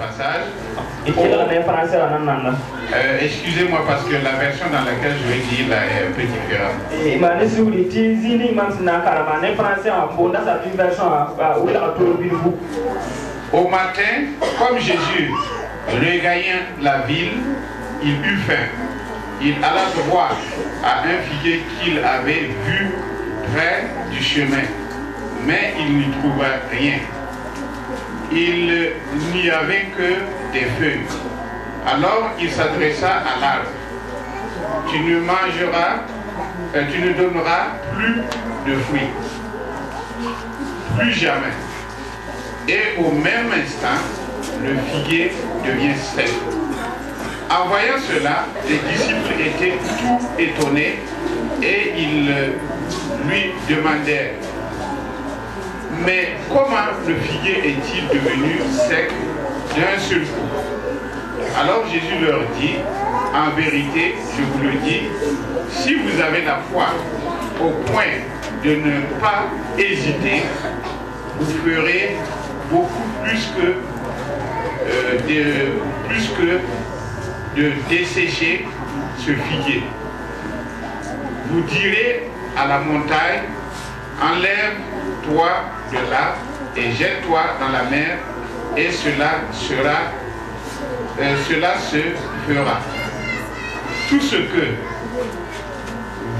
passage. Excusez-moi parce que la version dans laquelle je vais dire là est un peu différente. Au matin, comme Jésus regagnait la ville, il eut faim. Il alla voir à un figuier qu'il avait vu près du chemin, mais il n'y trouva rien. Il n'y avait que des feuilles. Alors il s'adressa à l'arbre. Tu ne donneras plus de fruits. Plus jamais. Et au même instant, le figuier devient sec. En voyant cela, les disciples étaient tout étonnés et ils lui demandèrent: mais comment le figuier est-il devenu sec d'un seul coup? Alors Jésus leur dit: en vérité, je vous le dis, si vous avez la foi au point de ne pas hésiter, vous ferez beaucoup plus que de dessécher ce figuier. Vous direz à la montagne: enlève-toi de là et jette-toi dans la mer, et cela se fera. Tout ce que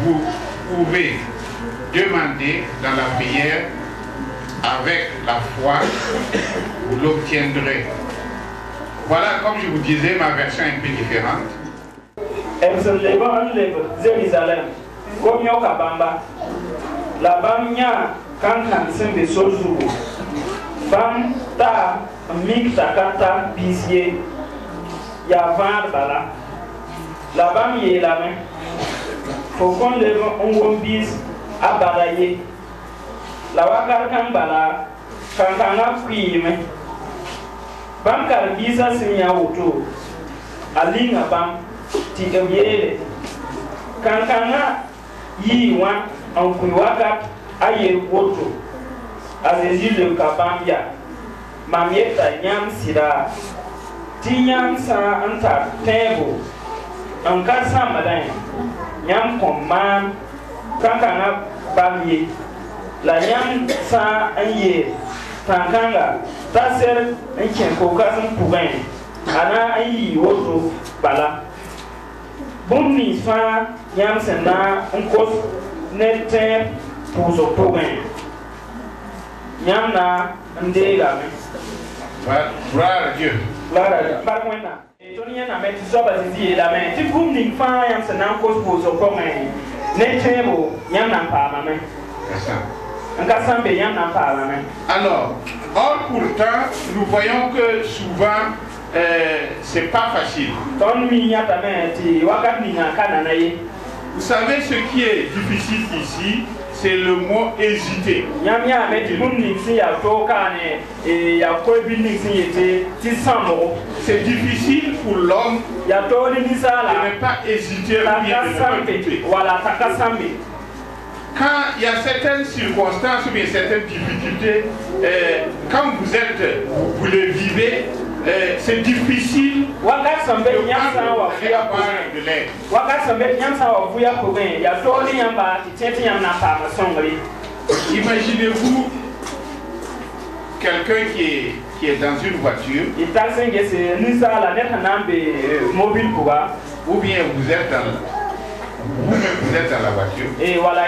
vous pouvez demander dans la prière avec la foi, vous l'obtiendrez. Voilà, comme je vous disais, ma version est un peu différente. Jérusalem, comme Yokabamba, la Bamia, Kankan Sembe Sozugo, Bam Ta, Mik Takata, Bizier, Yavar Bala, la Bamie la main, faut qu'on lève un bon bis à Balaye, la Wakar Kambala, Kankana Kwime. Bam Karbisa Sinya Utu, Alinga Bam, Tigamiere, Kankana Yi Wan, Ankuiwaka, Aye Woto, Azezi le Kabambia, Mamieta Yam Sida, Tinyam Sa Anta Tembo, Ankasa Madan, Yam Command, Kankana Bamye, La Yam Sa Aye, Tankanga. Tasser un chien cocasin pour un, Anna aïe woto bala. Bon ni fa yam sena un cos net pour son programme. Yam na ndé la main. Gloire à Dieu. Gloire à Dieu. Par contre, Tony n'a pas dit ça parce qu'il la main. Tu boum ni fa yam sena un cos pour son programme. Net yam n'a pas ma main. Alors, or pourtant, nous voyons que souvent, c'est pas facile. Vous savez ce qui est difficile ici, c'est le mot hésiter. C'est difficile pour l'homme de ne pas hésiter ou bien de ne pas douter. Quand il y a certaines circonstances ou bien certaines difficultés, quand vous les vivez, c'est difficile de avoir de l'aide. Imaginez-vous quelqu'un qui est dans une voiture, ou bien vous êtes dans la voiture. Et voilà,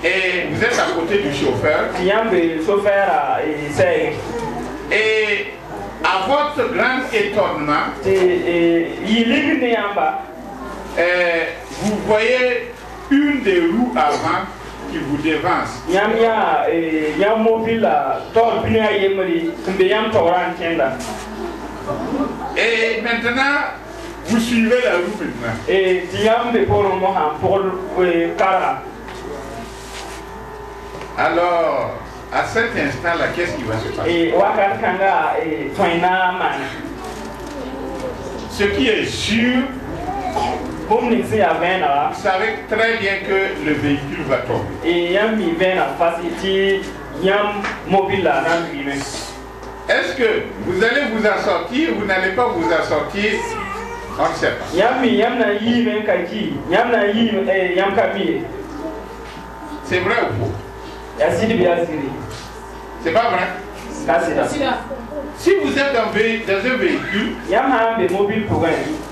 et vous êtes à côté du chauffeur. Et à votre grand étonnement, vous voyez une des roues avant qui vous dévance. Et maintenant, vous suivez la roue maintenant. Et alors, à cet instant-là, qu'est-ce qui va se passer? Ce qui est sûr, vous savez très bien que le véhicule va tomber. Est-ce que vous allez vous en sortir ou vous n'allez pas vous en sortir? On ne sait pas. C'est vrai ou faux? C'est pas vrai? Si vous êtes dans un véhicule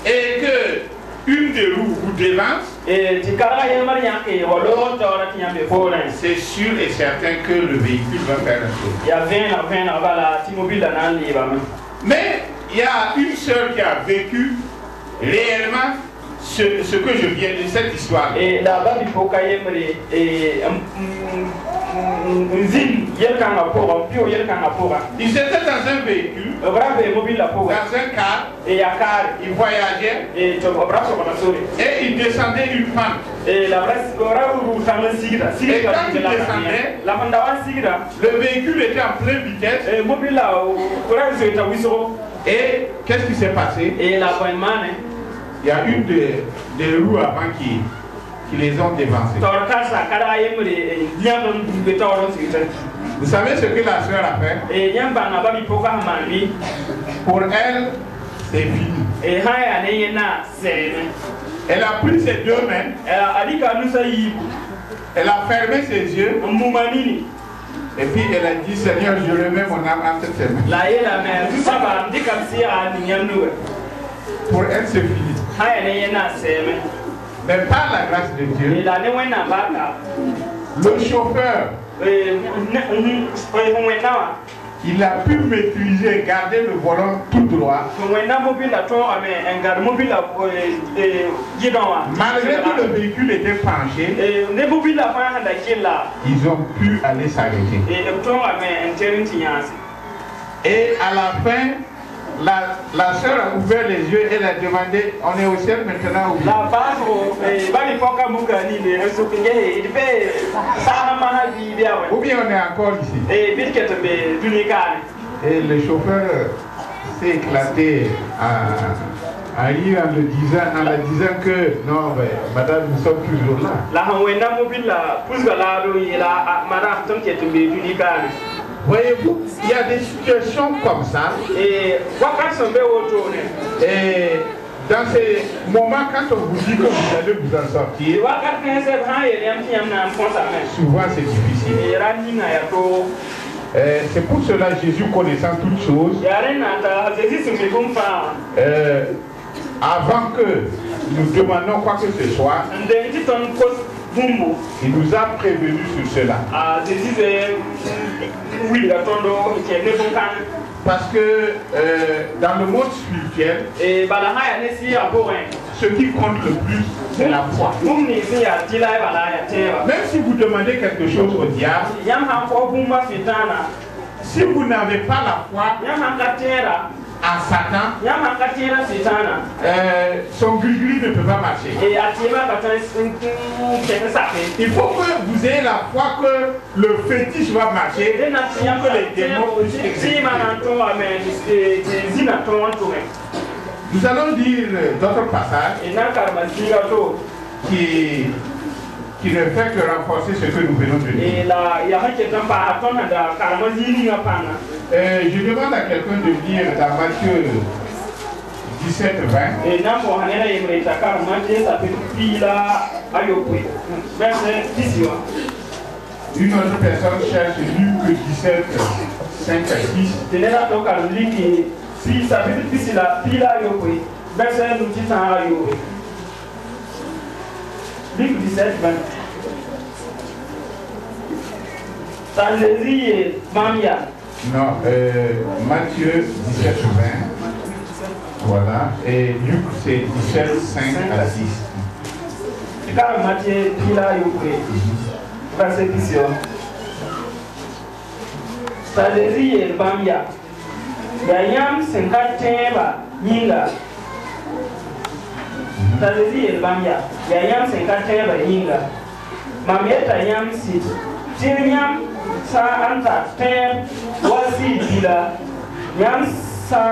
et que une des roues vous dévance, c'est sûr et certain que le véhicule va faire un tour. Mais il y a une sœur qui a vécu réellement ce que je viens de cette histoire. Ils étaient dans un véhicule, dans un car, ils voyageaient et ils descendaient une pente. Et quand ils descendaient, le véhicule était en pleine vitesse. Et qu'est-ce qui s'est passé? Il y a une des roues avant qui les ont dévancés. Vous savez ce que la sœur a fait? Pour elle, c'est fini. Elle a pris ses deux mains. Elle a fermé ses yeux. Et puis elle a dit, Seigneur, je remets mon âme entre tes mains. Pour elle, c'est fini. Mais par la grâce de Dieu, le chauffeur, il a pu maîtriser, garder le volant tout droit. Malgré que le véhicule était penché, ils ont pu aller s'arrêter. Et à la fin, la sœur a ouvert les yeux et elle a demandé, on est au ciel maintenant ou bien? Ou bien on est encore ici? Et le chauffeur s'est éclaté à rire en la disant que non, mais madame, nous sommes toujours là. Voyez-vous, il y a des situations comme ça. Et dans ces moments, quand on vous dit que vous allez vous en sortir, souvent c'est difficile. C'est pour cela Jésus, connaissant toutes choses, avant que nous demandions quoi que ce soit, il nous a prévenus sur cela. Parce que dans le monde spirituel, ce qui compte le plus, c'est la foi. Même si vous demandez quelque chose au diable, si vous n'avez pas la foi à Satan, son gris-gris ne peut pas marcher. Il faut que vous ayez la foi que le fétiche va marcher, que les démons puissent exécuter. Nous allons dire d'autres passages qui ne fait que renforcer ce que nous venons de dire. Je demande à quelqu'un de lire dans Matthieu 17, 20. Une autre personne cherche Luc 17, 5 à 6. Luc 17, 20. Non, Matthieu 17, 20. Voilà. Et Luc c'est 17, 5 à 6. sa anta tem wasi bila yam sa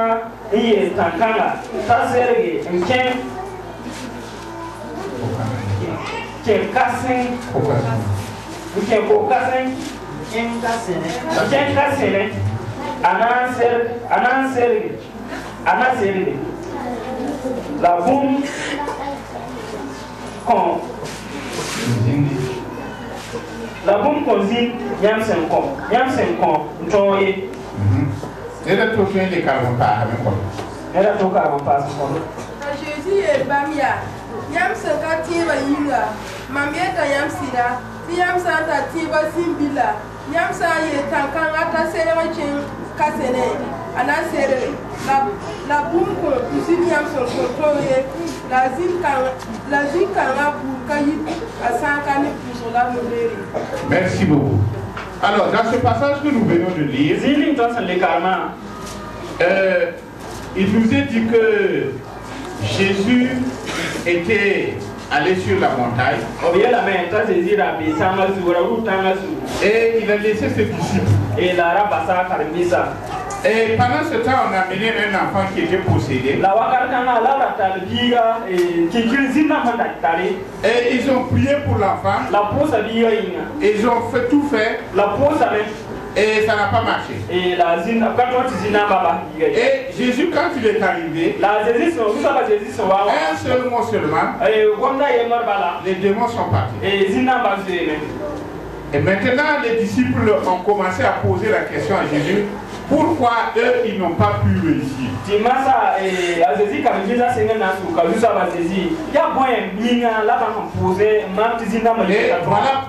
iye tankanga ta serge nken kasen nken ko kasen nken kasene La boum qu'on dit, yam 5 ans, et là, tu fais des carambas avec moi. Et là, tu carambas. Jésus est Bamia. Yam 50 yinga. Mamieta yam sida. Yam santa tiba simbila. Yam sa ye tankanga ta sere chin kasene. Ana sere. La boum ko usine yam son contrôle. La zine kanga pour kayit à 5 années pour la modérer. Merci beaucoup. Alors, dans ce passage que nous venons de lire, il nous est dit que Jésus était allé sur la montagne et il a laissé ses disciples. Et pendant ce temps, on a amené un enfant qui était possédé. Et ils ont prié pour l'enfant. Ils ont fait tout faire. Et ça n'a pas marché. Et Jésus, quand il est arrivé, un seul mot seulement, les démons sont partis. Et maintenant, les disciples ont commencé à poser la question à Jésus. Pourquoi eux, ils n'ont pas pu réussir? Et voilà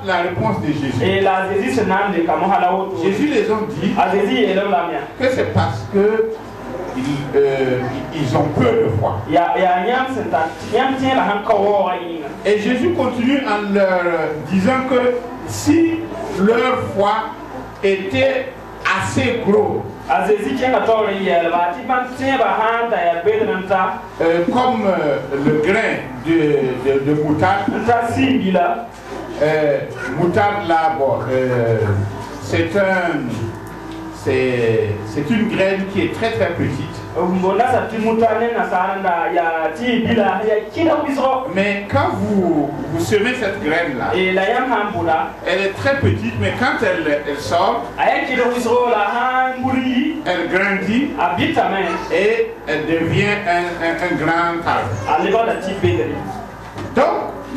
la réponse de Jésus. Jésus les a dit que c'est parce que ils ont peu de foi. Et Jésus continue en leur disant que si leur foi était assez gros, comme le grain de moutarde, moutarde là, bon, c'est une graine qui est très très petite. Mais quand vous semez cette graine là, elle est très petite, mais quand elle sort, elle grandit et elle devient un grand arbre. Donc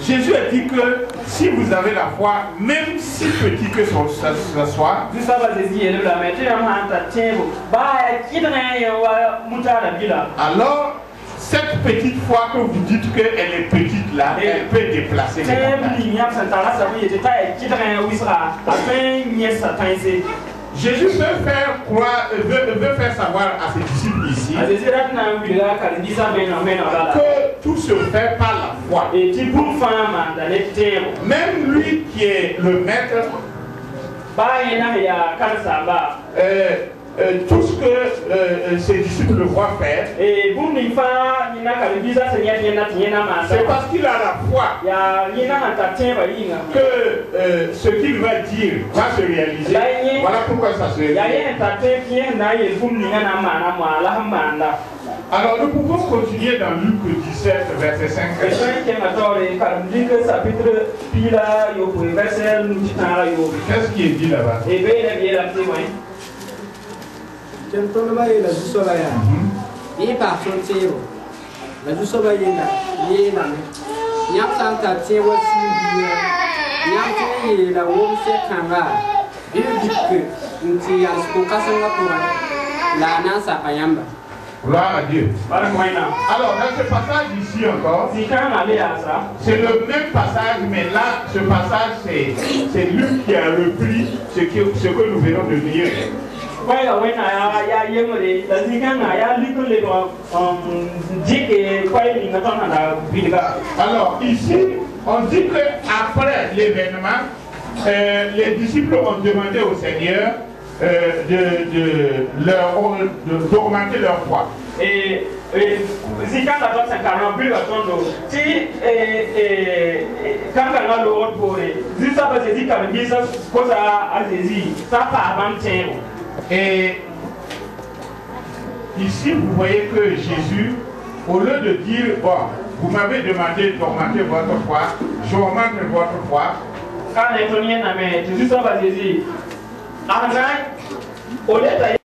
Jésus a dit que si vous avez la foi, même si petit que ce soit, alors cette petite foi que vous dites qu'elle est petite là, elle peut déplacer les montagnes. Jésus veut faire savoir à ses disciples ici que tout se fait par la foi. Même lui qui est le maître, tout ce que ses disciples le voient faire, c'est parce qu'il a la foi que ce qu'il va dire va se réaliser. Voilà pourquoi ça se réalise. Alors nous pouvons continuer dans Luc 17, verset 5. Qu'est-ce qui est dit là-bas? La Gloire à Dieu. Alors dans ce passage ici encore, c'est le même passage, mais là ce passage c'est Luc qui a repris ce que nous venons de lire. Alors ici on dit que après l'événement, les disciples ont demandé au Seigneur d'augmenter leur foi. Et ici vous voyez que Jésus, au lieu de dire bon, vous m'avez demandé d'augmenter votre foi, j'augmente votre foi.